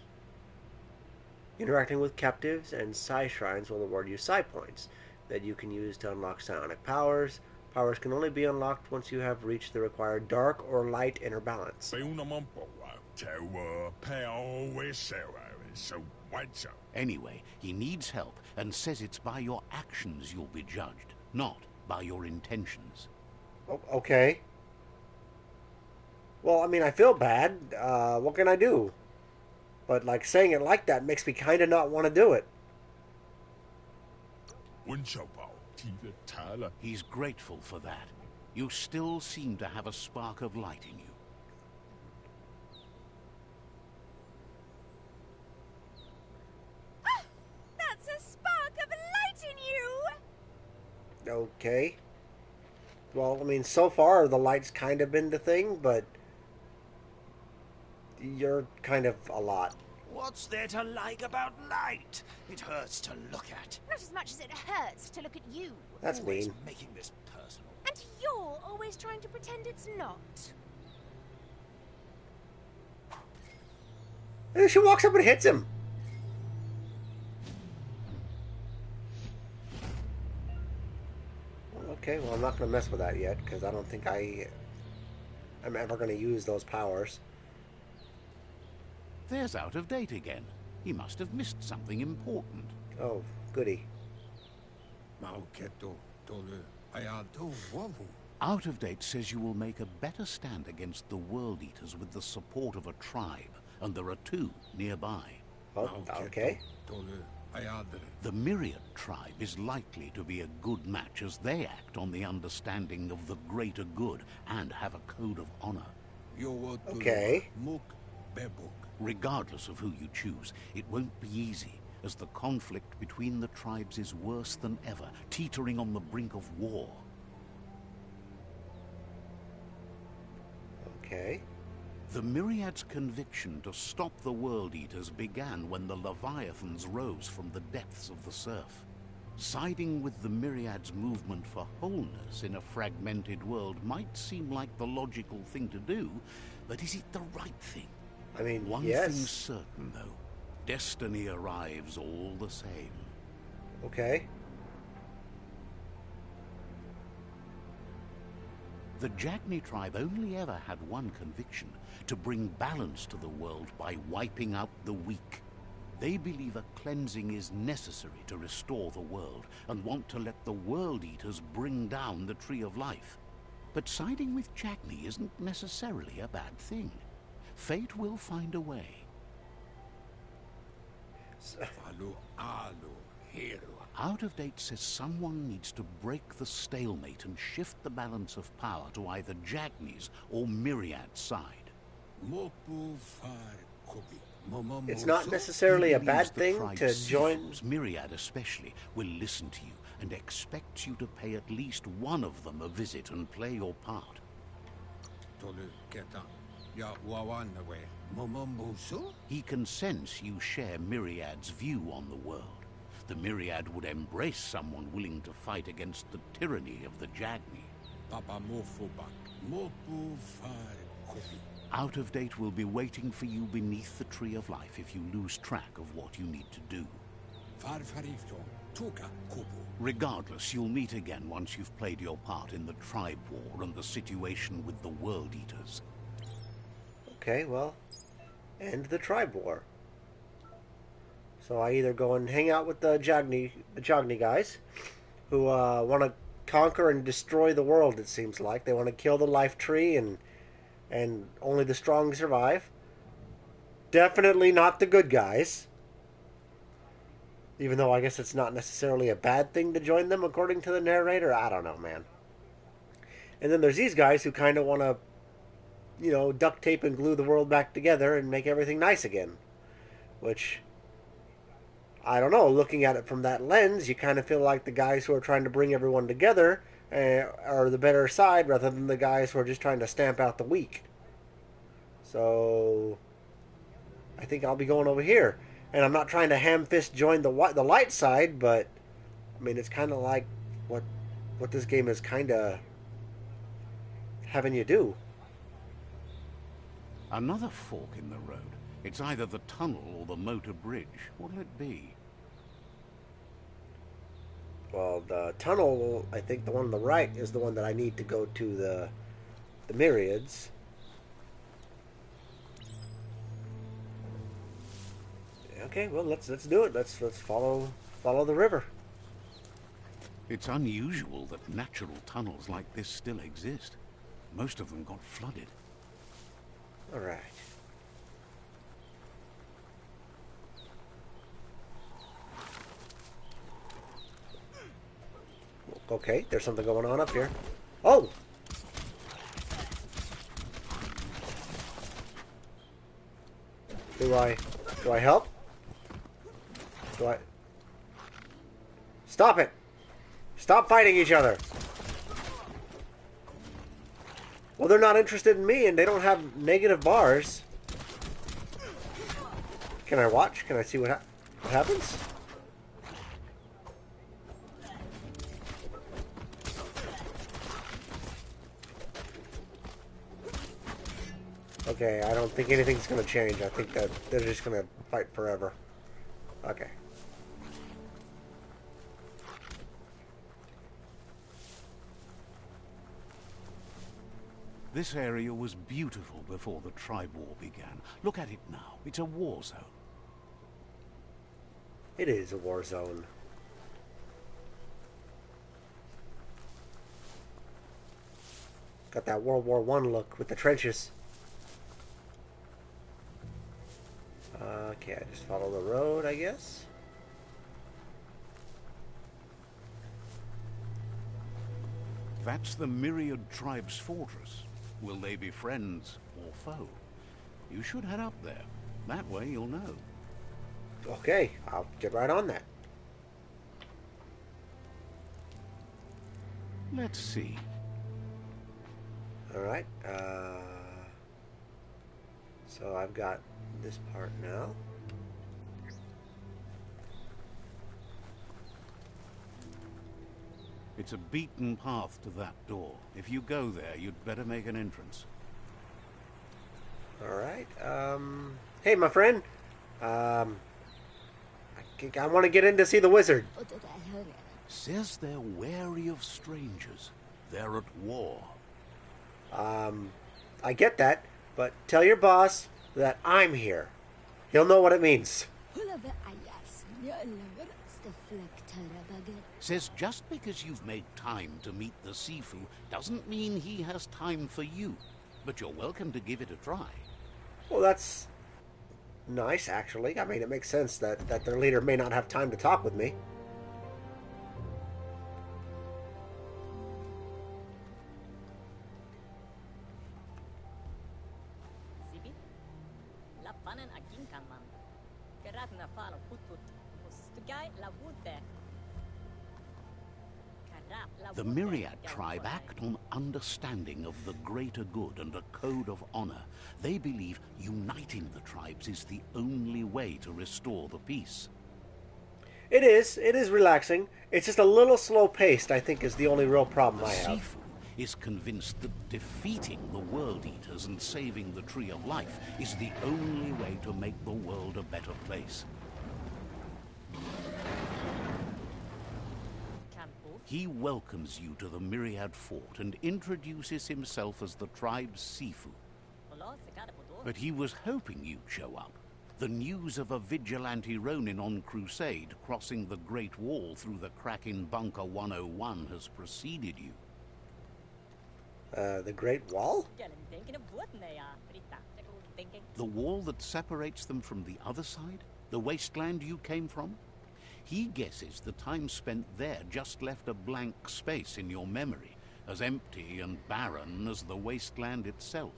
Interacting with captives and psi shrines will award you psi points that you can use to unlock psionic powers. Powers can only be unlocked once you have reached the required dark or light inner balance. Anyway, he needs help and says it's by your actions you'll be judged, not by your intentions. Oh, okay. Well, I mean, I feel bad. What can I do? But, like, saying it like that makes me kind of not want to do it. He's grateful for that. You still seem to have a spark of light in you. Ah, that's a spark of light in you! Okay. Well, I mean, so far the light's kind of been the thing, but you're kind of a lot. What's there to like about light? It hurts to look at. Not as much as it hurts to look at you. That's Always mean. making this personal. And you're always trying to pretend it's not. And then she walks up and hits him. Okay, well, I'm not going to mess with that yet, because I don't think I'm ever going to use those powers. There's Out of Date again. He must have missed something important. Oh, goody. Out of Date says you will make a better stand against the World Eaters with the support of a tribe, and there are two nearby. Oh, okay. The Myriad tribe is likely to be a good match as they act on the understanding of the greater good and have a code of honor. Okay. Regardless of who you choose, it won't be easy, as the conflict between the tribes is worse than ever, teetering on the brink of war. Okay. The Myriad's conviction to stop the World Eaters began when the Leviathans rose from the depths of the surf. Siding with the Myriad's movement for wholeness in a fragmented world might seem like the logical thing to do, but is it the right thing? I mean, One yes. thing's certain, though. Destiny arrives all the same. Okay. The Jagni tribe only ever had one conviction, to bring balance to the world by wiping out the weak. They believe a cleansing is necessary to restore the world, and want to let the World Eaters bring down the Tree of Life. But siding with Jagni isn't necessarily a bad thing. Fate will find a way. Out of Date says someone needs to break the stalemate and shift the balance of power to either Jagni's or Myriad's side. It's not necessarily a bad He believes thing the to tribe's join... seafolks, Myriad especially, will listen to you and expects you to pay at least one of them a visit and play your part. He can sense you share Myriad's view on the world. The Myriad would embrace someone willing to fight against the tyranny of the Jagni. Out of Date will be waiting for you beneath the Tree of Life if you lose track of what you need to do. Regardless, you'll meet again once you've played your part in the tribe war and the situation with the World Eaters. Okay, well, end the tribe war. So I either go and hang out with the Jogni guys, who want to conquer and destroy the world. It seems like they want to kill the life tree, and only the strong survive. Definitely not the good guys. Even though I guess it's not necessarily a bad thing to join them, according to the narrator. I don't know, man. And then there's these guys who kind of want to, duct tape and glue the world back together and make everything nice again. Which, I don't know, looking at it from that lens, you kind of feel like the guys who are trying to bring everyone together are the better side, rather than the guys who are just trying to stamp out the weak. So I think I'll be going over here. And I'm not trying to ham-fist join the light side, but I mean, it's kind of like what this game is kind of having you do. Another fork in the road. It's either the tunnel or the motor bridge. What'll it be? Well, the tunnel, I think the one on the right is the one that I need to go to the Myriads. Okay, well, let's do it. Let's follow the river. It's unusual that natural tunnels like this still exist. Most of them got flooded. All right. Okay, there's something going on up here. Oh! Do I help? Stop it! Stop fighting each other! Well, they're not interested in me, and they don't have negative bars. Can I watch? Can I see what happens? Okay, I don't think anything's going to change. I think that they're just going to fight forever. Okay. This area was beautiful before the tribe war began. Look at it now. It's a war zone. It is a war zone. Got that World War I look with the trenches. Okay, I just follow the road, I guess. That's the Myriad tribe's fortress. Will they be friends or foe? You should head up there. That way you'll know. Okay, I'll get right on that. Let's see. Alright, so I've got this part now. It's a beaten path to that door. If you go there, you'd better make an entrance. Alright, hey my friend. I want to get in to see the wizard. Says they're wary of strangers. They're at war. I get that, but tell your boss that I'm here. He'll know what it means. Says just because you've made time to meet the Sifu doesn't mean he has time for you. But you're welcome to give it a try. Well, that's nice, actually. I mean, it makes sense that their leader may not have time to talk with me. The Myriad tribe act on understanding of the greater good and a code of honor. They believe uniting the tribes is the only way to restore the peace. It is relaxing. It's just a little slow-paced, I think, is the only real problem I have. Sifu is convinced that defeating the World Eaters and saving the Tree of Life is the only way to make the world a better place. He welcomes you to the Myriad Fort and introduces himself as the tribe's Sifu. But he was hoping you'd show up. The news of a vigilante Ronin on crusade crossing the Great Wall through the crack in Bunker 101 has preceded you. The Great Wall? The wall that separates them from the other side? The wasteland you came from? He guesses the time spent there just left a blank space in your memory, as empty and barren as the wasteland itself.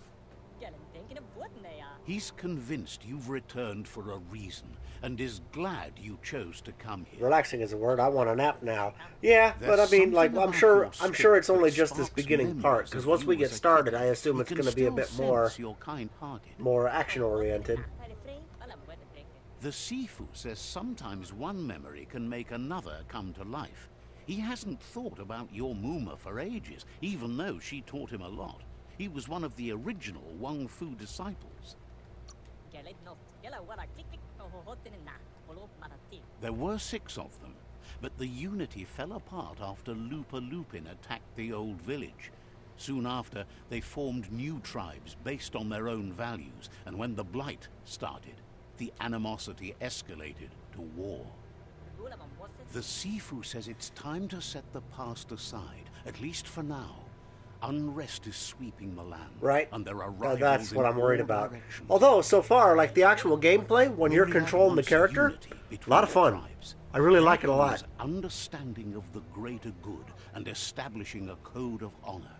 He's convinced you've returned for a reason, and is glad you chose to come here. Relaxing is a word. I want a nap now. Yeah, but I mean, like, I'm sure it's only just this beginning part, because once we get started, I assume it's going to be a bit more action-oriented. The Sifu says sometimes one memory can make another come to life. He hasn't thought about your Muma for ages, even though she taught him a lot. He was one of the original Wang Fu disciples. There were 6 of them, but the unity fell apart after Lupa Lupin attacked the old village. Soon after, they formed new tribes based on their own values, and when the Blight started, the animosity escalated to war. The Sifu says it's time to set the past aside, at least for now. Unrest is sweeping the land. Right. And there are rivals that's what I'm worried about. directions. Although, so far, like the actual gameplay, when you're controlling the character, a lot of fun. I really like it a lot. Understanding of the greater good and establishing a code of honor.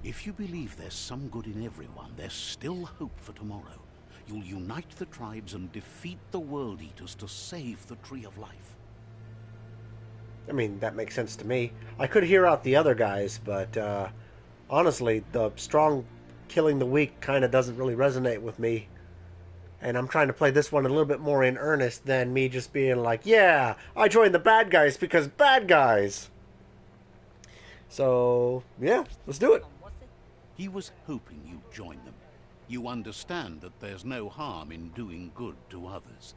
If you believe there's some good in everyone, there's still hope for tomorrow. You'll unite the tribes and defeat the World Eaters to save the Tree of Life. I mean, that makes sense to me. I could hear out the other guys, but honestly, the strong killing the weak kind of doesn't really resonate with me. And I'm trying to play this one a little bit more in earnest than me just being like, yeah, I joined the bad guys because bad guys. So, yeah, let's do it. He was hoping you'd join them. You understand that there's no harm in doing good to others.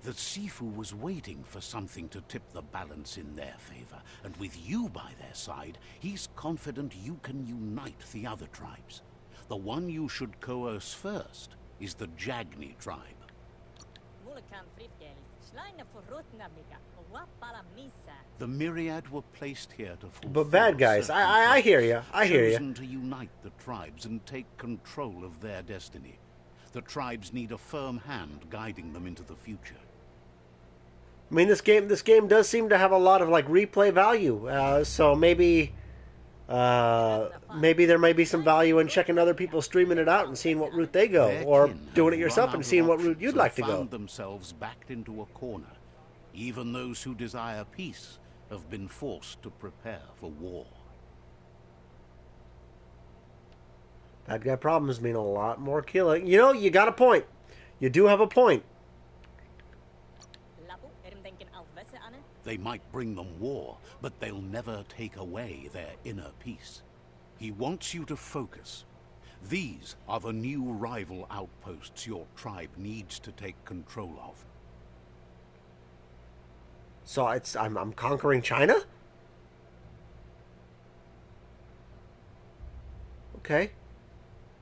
The Sifu was waiting for something to tip the balance in their favor, and with you by their side, he's confident you can unite the other tribes. The one you should coerce first is the Jagni tribe. The myriad were placed here to fulfill. But bad guys, I hear you. I hear you. Chosen to unite the tribes and take control of their destiny. The tribes need a firm hand guiding them into the future. I mean, this game does seem to have a lot of like replay value. So maybe there may be some value in checking other people streaming it out and seeing what route they go, or doing it yourself and seeing what route you'd like to go. Found themselves backed into a corner. Even those who desire peace have been forced to prepare for war. Bad guy problems mean a lot more killing. You know, you got a point. You do have a point. They might bring them war, but they'll never take away their inner peace. He wants you to focus. These are the new rival outposts your tribe needs to take control of. So I'm conquering China? Okay.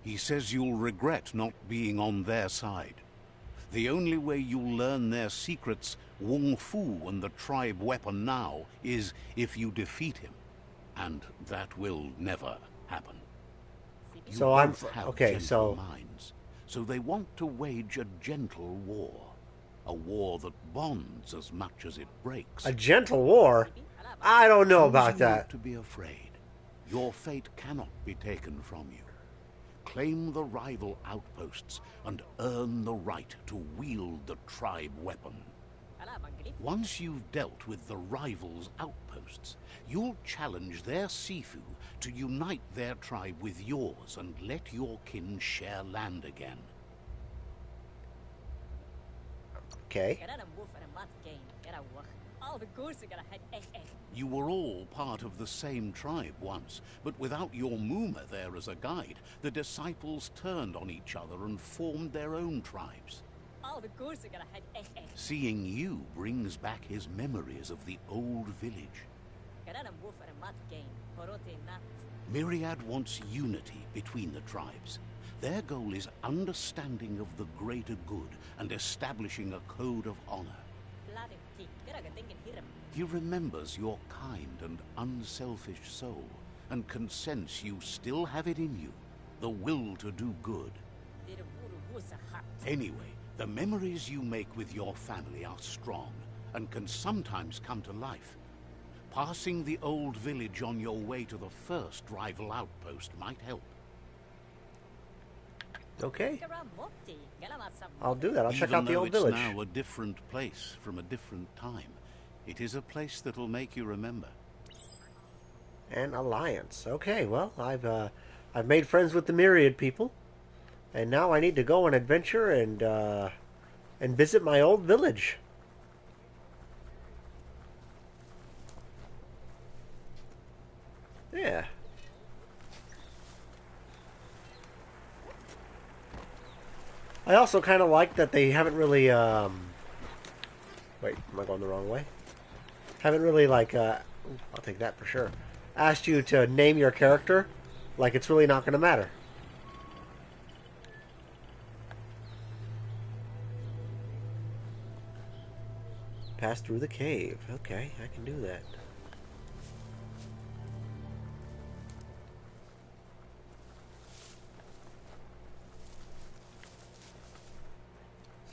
He says you'll regret not being on their side. The only way you'll learn their secrets, Wung Fu and the tribe weapon now, is if you defeat him. And that will never happen. You so I'm both have okay, gentle so minds, so they want to wage a gentle war. A war that bonds as much as it breaks. a gentle war? I don't know about Choose you that. not to be afraid. Your fate cannot be taken from you. Claim the rival outposts and earn the right to wield the tribe weapon. Once you've dealt with the rivals' outposts, you'll challenge their Sifu to unite their tribe with yours and let your kin share land again. Okay. You were all part of the same tribe once, but without your Muma there as a guide, the disciples turned on each other and formed their own tribes. Seeing you brings back his memories of the old village. Myriad wants unity between the tribes. Their goal is understanding of the greater good and establishing a code of honor. He remembers your kind and unselfish soul, and can sense you still have it in you, the will to do good. Anyway, the memories you make with your family are strong, and can sometimes come to life. Passing the old village on your way to the first rival outpost might help. Okay. I'll do that. I'll check out the old village. Even though it's now a different place from a different time, it is a place that'll make you remember. An alliance. Okay, well, I've made friends with the Myriad people, and now I need to go on adventure and visit my old village. Yeah. I also kind of like that they haven't really, wait, am I going the wrong way? Haven't really, like, I'll take that for sure, asked you to name your character, like it's really not going to matter. Pass through the cave. Okay, I can do that.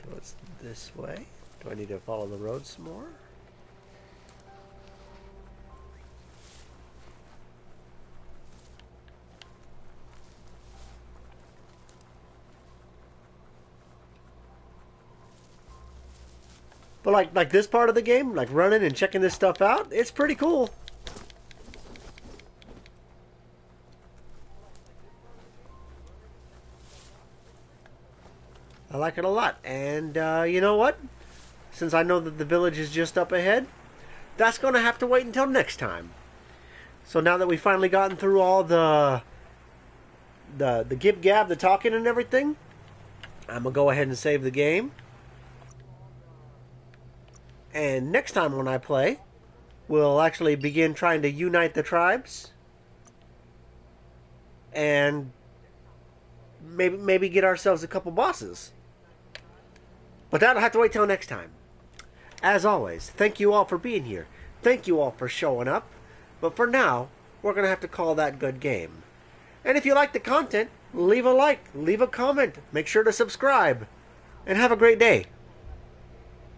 So it's this way. Do I need to follow the road some more? But like this part of the game, like running and checking this stuff out, it's pretty cool. I like it a lot. And you know what? Since I know that the village is just up ahead, that's going to have to wait until next time. So now that we've finally gotten through all the gib-gab, the talking and everything, I'm going to go ahead and save the game. And next time when I play, we'll actually begin trying to unite the tribes. And maybe get ourselves a couple bosses. But that'll have to wait till next time. As always, thank you all for being here. Thank you all for showing up. But for now, we're going to have to call that good game. And if you like the content, leave a like, leave a comment, make sure to subscribe. And have a great day.